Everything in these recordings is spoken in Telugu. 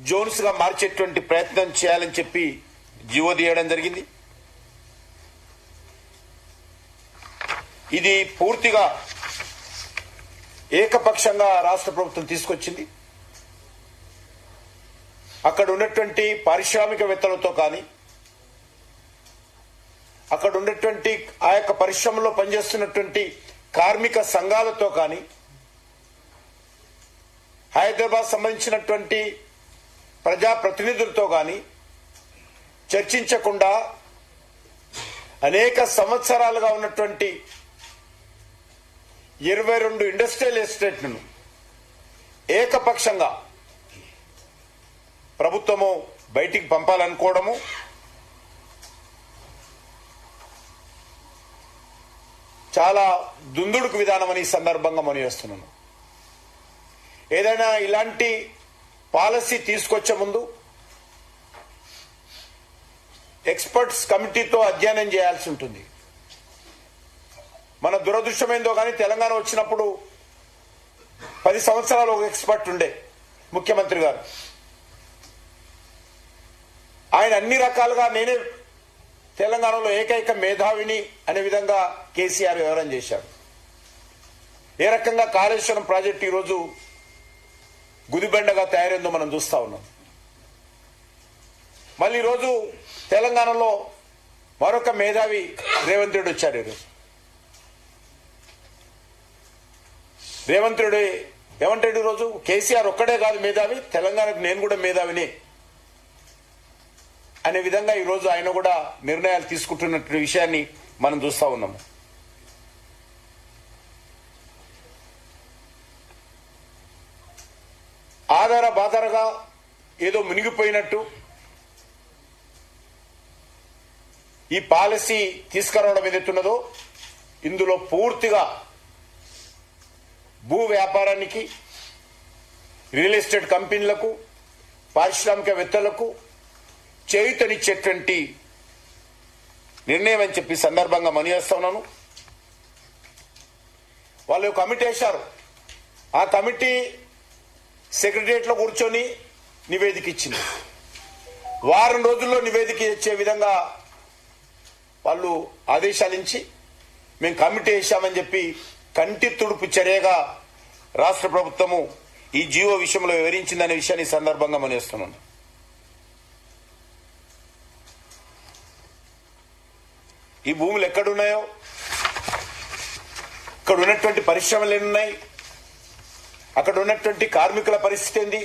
జోన్స్ గా మార్చేటువంటి ప్రయత్నం చేయాలని చెప్పి జీవో తీయడం జరిగింది. ఇది పూర్తిగా ఏకపక్షంగా రాష్ట్ర ప్రభుత్వం తీసుకొచ్చింది. అక్కడ ఉన్నటువంటి పారిశ్రామికవేత్తలతో కానీ, అక్కడ ఉన్నటువంటి ఆ యొక్క పరిశ్రమలో పనిచేస్తున్నటువంటి కార్మిక సంఘాలతో కానీ, హైదరాబాద్ సంబంధించినటువంటి ప్రజాప్రతినిధులతో కానీ చర్చించకుండా అనేక సంవత్సరాలుగా ఉన్నటువంటి 22 ఇండస్ట్రియల్ ఎస్టేట్లను ఏకపక్షంగా ప్రభుత్వము బయటికి పంపాలనుకోవడము, చాలా దుందుడుకు విధానమని ఈ సందర్భంగా మనవిస్తున్నాను. ఏదైనా ఇలాంటి పాలసీ తీసుకొచ్చే ముందు ఎక్స్పర్ట్స్ కమిటీతో అధ్యయనం చేయాల్సి ఉంటుంది. మన దురదృష్టమైందో కానీ తెలంగాణ వచ్చినప్పుడు 10 సంవత్సరాలు ఒక ఎక్స్పర్ట్ ఉండే ముఖ్యమంత్రి గారు. ఆయన అన్ని రకాలుగా నేనే తెలంగాణలో ఏకైక మేధావిని అనే విధంగా కేసీఆర్ వివరణ చేశారు. ఏ రకంగా కాళేశ్వరం ప్రాజెక్టు ఈరోజు గుదిబండగా తయారైందో మనం చూస్తా ఉన్నాం. మళ్ళీ ఈరోజు తెలంగాణలో మరొక మేధావి రేవంత్ రెడ్డి వచ్చారు. ఈరోజు రేవంత్ రెడ్డి ఏమంటాడు, ఈరోజు కేసీఆర్ ఒక్కడే కాదు మేధావి, తెలంగాణకు నేను కూడా మేధావిని అనే విధంగా ఈరోజు ఆయన కూడా నిర్ణయాలు తీసుకుంటున్న విషయాన్ని మనం చూస్తా ఉన్నాము. ఆధార బాధారగా ఏదో మునిగిపోయినట్టు ఈ పాలసీ తీసుకురావడం ఏదైతున్నదో ఇందులో పూర్తిగా భూ వ్యాపారానికి, రియల్ ఎస్టేట్ కంపెనీలకు, పారిశ్రామికవేత్తలకు చేయూతనిచ్చేటువంటి నిర్ణయం అని చెప్పి సందర్భంగా మనవిస్తా ఉన్నాను. వాళ్ళు కమిటీ వేశారు. ఆ కమిటీ సెక్రటరియట్ లో కూర్చొని నివేదిక ఇచ్చింది. వారం రోజుల్లో నివేదిక ఇచ్చే విధంగా వాళ్ళు ఆదేశాలించి మేము కమిటీ వేశామని చెప్పి కంటి తుడుపు చర్యగా రాష్ట్ర ప్రభుత్వము ఈ జీవో విషయంలో వివరించిందనే విషయాన్ని సందర్భంగా మనవిస్తున్నాను. ఈ భూములు ఎక్కడున్నాయో, ఇక్కడ ఉన్నటువంటి పరిశ్రమలు ఎన్నున్నాయి, అక్కడ ఉన్నటువంటి కార్మికుల పరిస్థితి ఏంది?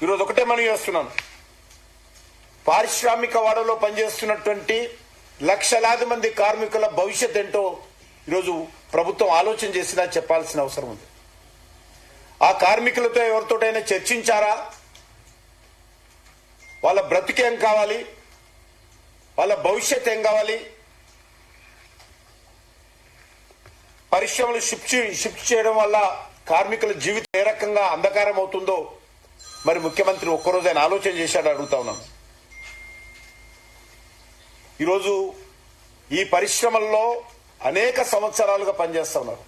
ఈరోజు ఒకటే మనం చేస్తున్నాను, పారిశ్రామిక వాడలో పనిచేస్తున్నటువంటి లక్షలాది మంది కార్మికుల భవిష్యత్ ఏంటో ఈరోజు ప్రభుత్వం ఆలోచన చేసినా చెప్పాల్సిన అవసరం ఉంది. ఆ కార్మికులతో ఎవరితోటైనా చర్చించారా? వాళ్ళ బ్రతికేం కావాలి, వాళ్ళ భవిష్యత్ ఏం కావాలి, పరిశ్రమలు షిఫ్ట్ చేయడం వల్ల కార్మికుల జీవితం ఏ రకంగా అంధకారం అవుతుందో మరి ముఖ్యమంత్రి ఒక్కరోజైనా ఆలోచన చేశాడు అడుగుతా ఉన్నాను. ఈరోజు ఈ పరిశ్రమల్లో అనేక సంవత్సరాలుగా పనిచేస్తా ఉన్నారు.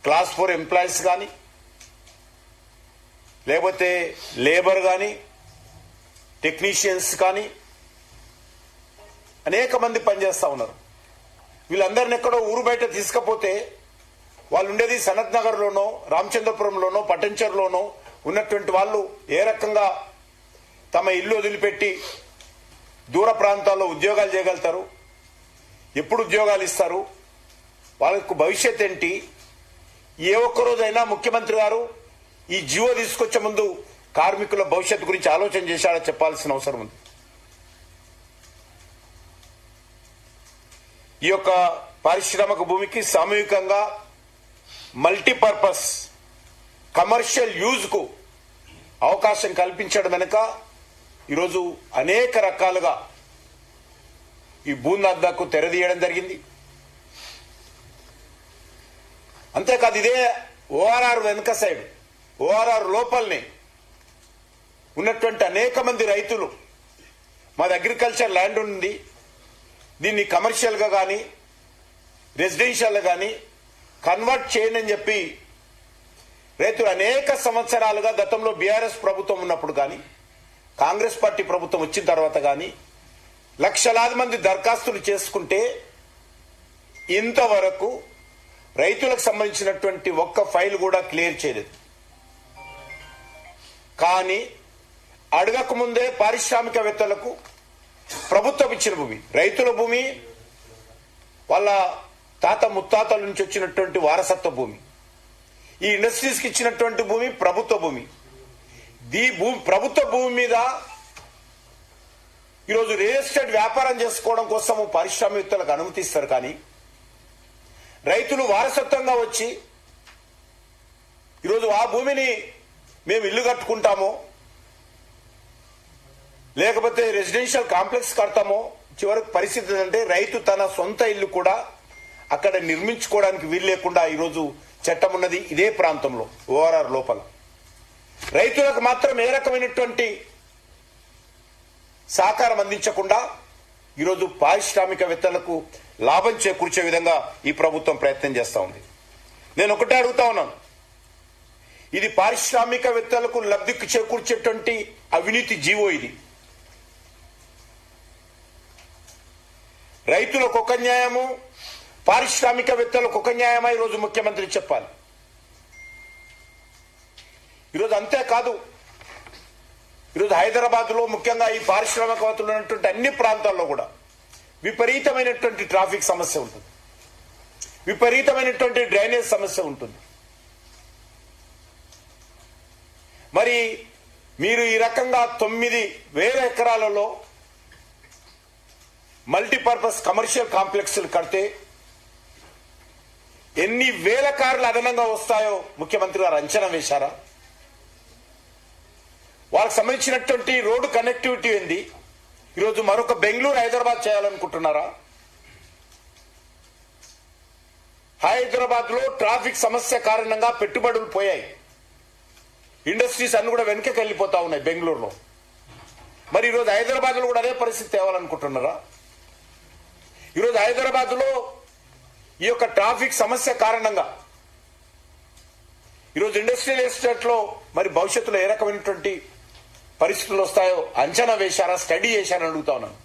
క్లాస్ 4 ఎంప్లాయీస్ కానీ, లేకపోతే లేబర్ కానీ, టెక్నీషియన్స్ కానీ అనేక మంది పనిచేస్తా ఉన్నారు. వీళ్ళందరిని ఎక్కడో ఊరు బయట తీసుకపోతే వాళ్ళు ఉండేది సనత్ నగర్ లోనో, రామచంద్రపురంలోనో, పట్టంచెరులోనో ఉన్నటువంటి వాళ్ళు ఏ రకంగా తమ ఇల్లు వదిలిపెట్టి దూర ప్రాంతాల్లో ఉద్యోగాలు చేయగలుగుతారు? ఎప్పుడు ఉద్యోగాలు ఇస్తారు? వాళ్ళకు భవిష్యత్ ఏంటి? ఏ ఒక్కరోజైనా ముఖ్యమంత్రి గారు ఈ జీవో తీసుకొచ్చే ముందు కార్మికుల భవిష్యత్తు గురించి ఆలోచన చేశాడో చెప్పాల్సిన అవసరం ఉంది. ఈ యొక్క పారిశ్రామిక భూమికి సామూహికంగా మల్టీపర్పస్ కమర్షియల్ యూజ్ కు అవకాశం కల్పించడం వెనుక ఈరోజు అనేక రకాలుగా ఈ భూదందాకు తెరదీయడం జరిగింది. అంతేకాదు, ఇదే ఓఆర్ఆర్ వెనుక సైడ్, ఓఆర్ఆర్ లోపలనే ఉన్నటువంటి అనేక మంది రైతులు మాది అగ్రికల్చర్ ల్యాండ్ ఉంది, దీన్ని కమర్షియల్ గా కానీ రెసిడెన్షియల్ గా కానీ కన్వర్ట్ చేయండి అని చెప్పి రైతులు అనేక సంవత్సరాలుగా గతంలో బీఆర్ఎస్ ప్రభుత్వం ఉన్నప్పుడు కానీ కాంగ్రెస్ పార్టీ ప్రభుత్వం వచ్చిన తర్వాత కానీ లక్షలాది మంది దరఖాస్తులు చేసుకుంటే ఇంతవరకు రైతులకు సంబంధించినటువంటి ఒక్క ఫైల్ కూడా క్లియర్ చేయలేదు. కానీ అడగక ముందే పారిశ్రామికవేత్తలకు ప్రభుత్వం ఇచ్చిన భూమి, రైతుల భూమి, వాళ్ళ తాత ముత్తాతల నుంచి వచ్చినటువంటి వారసత్వ భూమి, ఈ ఇండస్ట్రీస్కి ఇచ్చినటువంటి భూమి ప్రభుత్వ భూమి. ప్రభుత్వ భూమి మీద ఈరోజు రియల్ ఎస్టేట్ వ్యాపారం చేసుకోవడం కోసం పారిశ్రామికవేత్తలకు అనుమతిస్తారు. కానీ రైతులు వారసత్వంగా వచ్చి ఈరోజు ఆ భూమిని మేము ఇల్లు కట్టుకుంటామో లేకపోతే రెసిడెన్షియల్ కాంప్లెక్స్ కడతామో, చివరికి పరిస్థితి అంటే రైతు తన సొంత ఇల్లు కూడా అక్కడ నిర్మించుకోవడానికి వీలు లేకుండా ఈరోజు చట్టం ఉన్నది ఇదే ప్రాంతంలో ఓఆర్ఆర్ లోపల. రైతులకు మాత్రం ఏ రకమైనటువంటి సహకారం అందించకుండా ఈరోజు పారిశ్రామికవేత్తలకు లాభం చేకూర్చే విధంగా ఈ ప్రభుత్వం ప్రయత్నం చేస్తా ఉంది. నేను ఒకటే అడుగుతా ఉన్నాను, ఇది పారిశ్రామికవేత్తలకు లబ్ధి చేకూర్చేటువంటి అవినీతి జీవో. ఇది రైతులకు ఒక న్యాయము, పారిశ్రామికవేత్తలకు ఒక న్యాయమా ఈరోజు ముఖ్యమంత్రి చెప్పాలి. ఈరోజు అంతేకాదు, ఈరోజు హైదరాబాద్ లో ముఖ్యంగా ఈ పారిశ్రామికవేత్తలు ఉన్నటువంటి అన్ని ప్రాంతాల్లో కూడా విపరీతమైనటువంటి ట్రాఫిక్ సమస్య ఉంటుంది, విపరీతమైనటువంటి డ్రైనేజ్ సమస్య ఉంటుంది. మరి మీరు ఈ రకంగా 9,000 ఎకరాలలో మల్టీపర్పస్ కమర్షియల్ కాంప్లెక్స్లు కడితే ఎన్ని వేల కార్లు అదనంగా వస్తాయో ముఖ్యమంత్రి గారు అంచనా వేశారా? వాళ్ళకి సంబంధించినటువంటి రోడ్డు కనెక్టివిటీ ఏంది? ఈరోజు మరొక బెంగళూరు హైదరాబాద్ చేయాలనుకుంటున్నారా? హైదరాబాద్ లో ట్రాఫిక్ సమస్య కారణంగా పెట్టుబడులు పోయాయి, ఇండస్ట్రీస్ అన్ని కూడా వెనకకి వెళ్ళిపోతా ఉన్నాయి బెంగళూరులో. మరి ఈరోజు హైదరాబాద్ లో కూడా అదే పరిస్థితి తేవాలనుకుంటున్నారా? ఈరోజు హైదరాబాద్ లో ఈ యొక్క ట్రాఫిక్ సమస్య కారణంగా ఈరోజు ఇండస్ట్రియల్ ఎస్టేట్ లో మరి భవిష్యత్తులో ఏ రకమైనటువంటి పరిస్థితులు వస్తాయో అంచనా వేశారా, స్టడీ చేశారని అడుగుతా ఉన్నాను.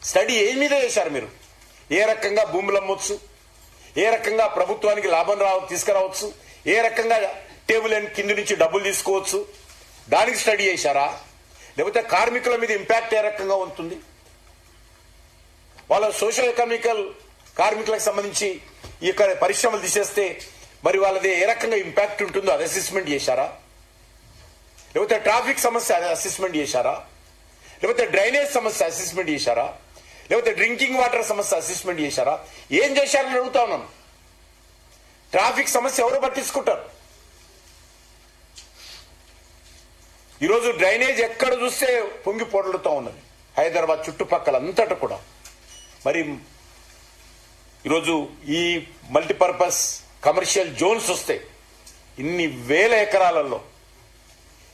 స్టడీ ఏ మీద చేశారు మీరు? ఏ రకంగా భూములు అమ్మొచ్చు, ఏ రకంగా ప్రభుత్వానికి లాభం తీసుకురావచ్చు, ఏ రకంగా టేబుల్ అండ్ కింద నుంచి డబ్బులు తీసుకోవచ్చు, దానికి స్టడీ చేశారా? లేకపోతే కార్మికుల మీద ఇంపాక్ట్ ఏ రకంగా ఉంటుంది, వాళ్ళ సోషల్ ఎకనామికల్ కార్మికులకు సంబంధించి ఈ యొక్క పరిశ్రమలు తీసేస్తే మరి వాళ్ళది ఏ రకంగా ఇంపాక్ట్ ఉంటుందో అది అసెస్మెంట్ చేశారా? లేకపోతే ట్రాఫిక్ సమస్య అసెస్మెంట్ చేశారా? లేకపోతే డ్రైనేజ్ సమస్య అసెస్మెంట్ చేశారా? లేకపోతే డ్రింకింగ్ వాటర్ సమస్య అసెస్మెంట్ చేశారా? ఏం చేశారని అడుగుతా ఉన్నాను. ట్రాఫిక్ సమస్య ఎవరు పట్టించుకుంటారు? ఈరోజు డ్రైనేజ్ ఎక్కడ చూస్తే పొంగి పొరలుతూ ఉన్నది హైదరాబాద్ చుట్టుపక్కల అంతటా కూడా. మరి ఈరోజు ఈ మల్టీపర్పస్ కమర్షియల్ జోన్స్ వస్తే ఇన్ని వేల ఎకరాలలో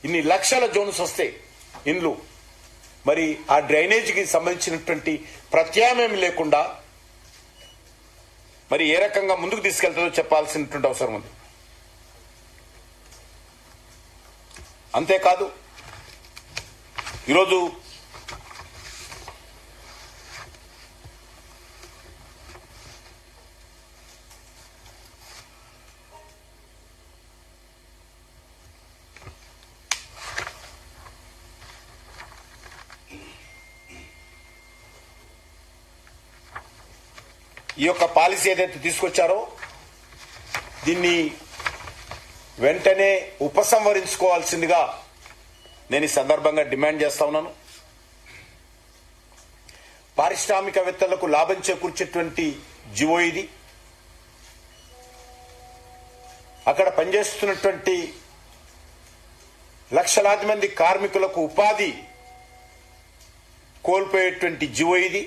ఇన్ని లక్షల జోన్స్ వస్తే ఇండ్లు, మరి ఆ డ్రైనేజీకి సంబంధించినటువంటి ప్రత్యామ్నాయం లేకుండా మరి ఏ రకంగా ముందుకు తీసుకెళ్తుందో చెప్పాల్సినటువంటి అవసరం ఉంది. అంతేకాదు ఈరోజు ఈ యొక్క పాలసీ ఏదైతే తీసుకొచ్చారో దీన్ని వెంటనే ఉపసంహరించుకోవాల్సిందిగా నేను ఈ సందర్భంగా డిమాండ్ చేస్తా ఉన్నాను. పారిశ్రామికవేత్తలకు లాభం చేకూర్చేటువంటి జివో ఇది. అక్కడ పనిచేస్తున్నటువంటి లక్షలాది మంది కార్మికులకు ఉపాధి కోల్పోయేటువంటి జివో ఇది.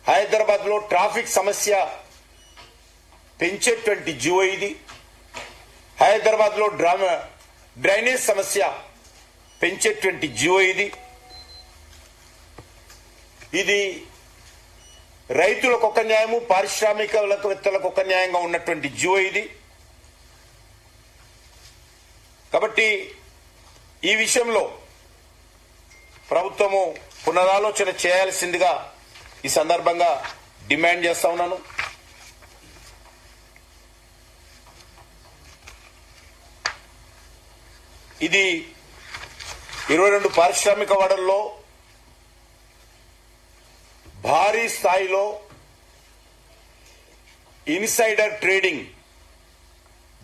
హైదరాబాద్ లో ట్రాఫిక్ సమస్య పెంచేటువంటి జివో ఇది. హైదరాబాద్ లో డ్రైనేజ్ సమస్య పెంచేటువంటి జివో ఇది. ఇది రైతులకు ఒక న్యాయము, పారిశ్రామికవేత్తలకు ఒక న్యాయంగా ఉన్నటువంటి జివో ఇది. కాబట్టి ఈ విషయంలో ప్రభుత్వము పునరాలోచన చేయాల్సిందిగా ఈ సందర్భంగా డిమాండ్ చేస్తా ఉన్నాను. ఇది 22 పారిశ్రామిక వాడల్లో భారీ స్థాయిలో ఇన్సైడర్ ట్రేడింగ్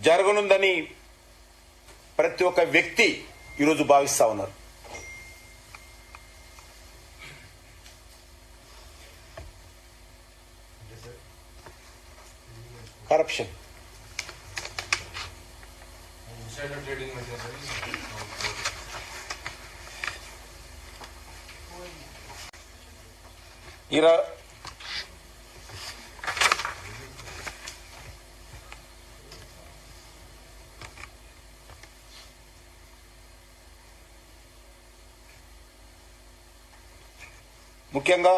జరగనుందని ప్రతి ఒక్క వ్యక్తి ఈరోజు భావిస్తా ఉన్నారు. కరప్షన్ ముఖ్యంగా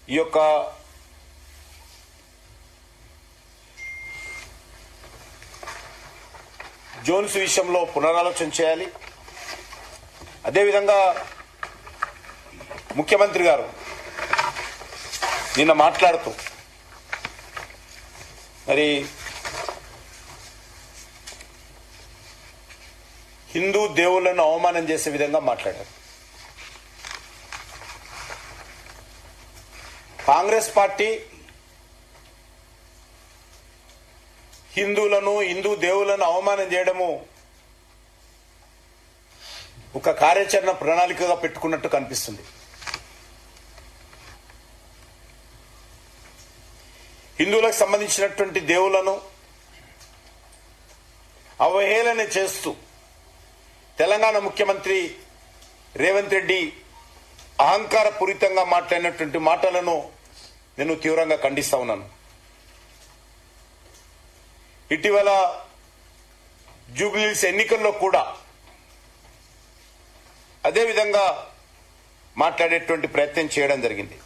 ఈ యొక్క జోన్స్ విషయంలో పునరాలోచన చేయాలి. అదేవిధంగా ముఖ్యమంత్రి గారు నిన్న మాట్లాడుతూ మరి హిందూ దేవుళ్లను అవమానం చేసే విధంగా మాట్లాడారు. కాంగ్రెస్ పార్టీ హిందువులను హిందూ దేవుళ్లను అవమానం చేయడము ఒక కార్యాచరణ ప్రణాళికగా పెట్టుకున్నట్టు కనిపిస్తుంది. హిందువులకు సంబంధించినటువంటి దేవుళ్లను అవహేళన చేస్తూ తెలంగాణ ముఖ్యమంత్రి రేవంత్ రెడ్డి అహంకారపూరితంగా మాట్లాడినటువంటి మాటలను నేను తీవ్రంగా ఖండిస్తా ఉన్నాను. ఇటీవల జూబ్లీహిల్స్ ఎన్నికల్లో కూడా అదేవిధంగా మాట్లాడేటువంటి ప్రయత్నం చేయడం జరిగింది.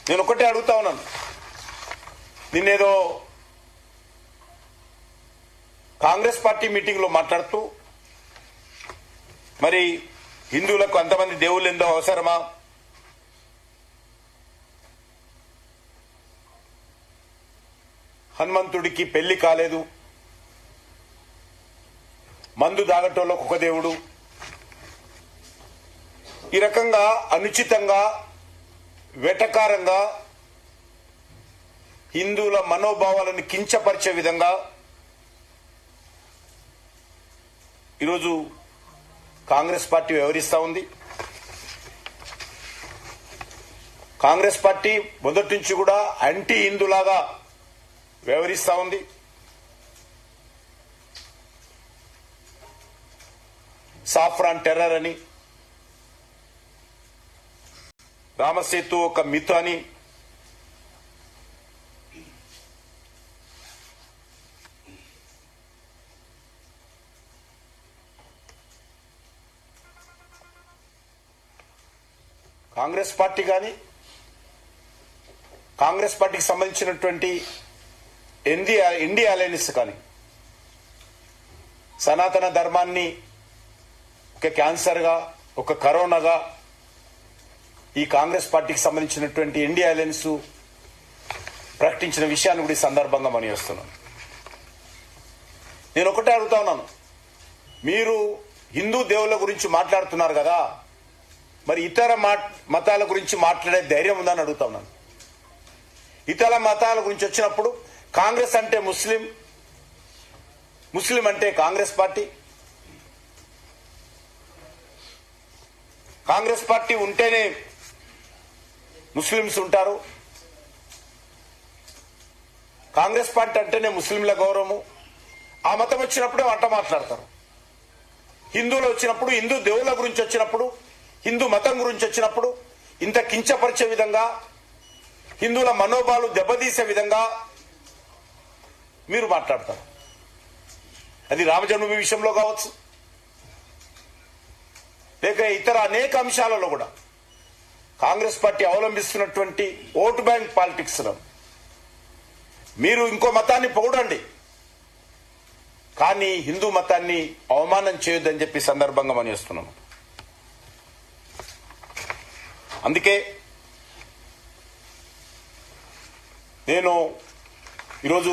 నేను ఒకటే అడుగుతా ఉన్నాను, నిన్నేదో కాంగ్రెస్ పార్టీ మీటింగ్ లో మాట్లాడుతూ మరి హిందువులకు అంతమంది దేవుళ్ళు ఎంతో అవసరమా, హనుమంతుడికి పెళ్లి కాలేదు, మందు దాగటోళ్ళకు ఒక దేవుడు, ఈ రకంగా అనుచితంగా వెటకారంగా హిందువుల మనోభావాలను కించపరిచే విధంగా ఈరోజు కాంగ్రెస్ పార్టీ వ్యవహరిస్తా ఉంది. కాంగ్రెస్ పార్టీ మొదటి నుంచి కూడా యాంటీ హిందూలాగా వ్యవహరిస్తా ఉంది. సాఫ్రాన్ టెర్రర్ అని, రామసేతు ఒక మిత్ అని, కాంగ్రెస్ పార్టీ కానీ కాంగ్రెస్ పార్టీకి సంబంధించినటువంటి ఇండియా అలయన్స్ కానీ సనాతన ధర్మాన్ని ఒక క్యాన్సర్గా, ఒక కరోనాగా ఈ కాంగ్రెస్ పార్టీకి సంబంధించినటువంటి ఇండియా అలయన్స్ ప్రకటించిన విషయాన్ని కూడా ఈ సందర్భంగా మనం చేస్తున్నాను. నేను ఒకటే అడుగుతా ఉన్నాను, మీరు హిందూ దేవుళ్ళ గురించి మాట్లాడుతున్నారు కదా, మరి ఇతర మతాల గురించి మాట్లాడే ధైర్యం ఉందని అడుగుతా ఉన్నాను. ఇతర మతాల గురించి వచ్చినప్పుడు కాంగ్రెస్ అంటే ముస్లిం, ముస్లిం అంటే కాంగ్రెస్ పార్టీ, కాంగ్రెస్ పార్టీ ఉంటేనే ముస్లింస్ ఉంటారు, కాంగ్రెస్ పార్టీ అంటేనే ముస్లింల గౌరవము, ఆ మతం వచ్చినప్పుడే వంట మాట్లాడతారు. హిందువులు వచ్చినప్పుడు, హిందూ దేవుళ్ళ గురించి వచ్చినప్పుడు, హిందూ మతం గురించి వచ్చినప్పుడు ఇంత కించపరిచే విధంగా, హిందువుల మనోభావాలు దెబ్బతీసే విధంగా మీరు మాట్లాడతారు. అది రామజన్మభూమి విషయంలో కావచ్చు, లేక ఇతర అనేక అంశాలలో కూడా కాంగ్రెస్ పార్టీ అవలంబిస్తున్నటువంటి ఓటు బ్యాంక్ పాలిటిక్స్ లో మీరు ఇంకో మతాన్ని పొగడండి, కానీ హిందూ మతాన్ని అవమానం చేయొద్దని చెప్పి సందర్భంగా మనం చేస్తున్నాము. అందుకే నేను ఈరోజు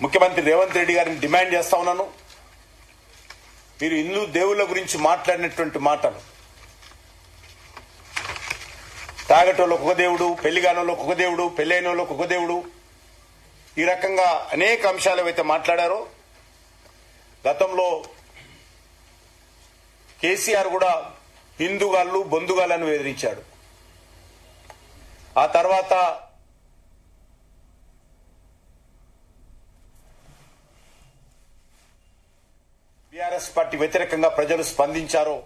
ముఖ్యమంత్రి రేవంత్ రెడ్డి గారిని డిమాండ్ చేస్తా ఉన్నాను. మీరు హిందూ దేవుళ్ళ గురించి మాట్లాడినటువంటి మాటలు, తాగటోళ్ళకు ఒక దేవుడు, పెళ్లి కానోళ్ళకు ఒక దేవుడు, పెళ్లైన వాళ్ళకు ఒక దేవుడు, ఈ రకంగా అనేక అంశాలు అయితే మాట్లాడారో, గతంలో కేసీఆర్ కూడా హిందూగాళ్ళు బొందుగాళ్ళను బెదిరించాడు. ఆ తర్వాత బీఆర్ఎస్ పార్టీ వ్యతిరేకంగా ప్రజలు స్పందించారో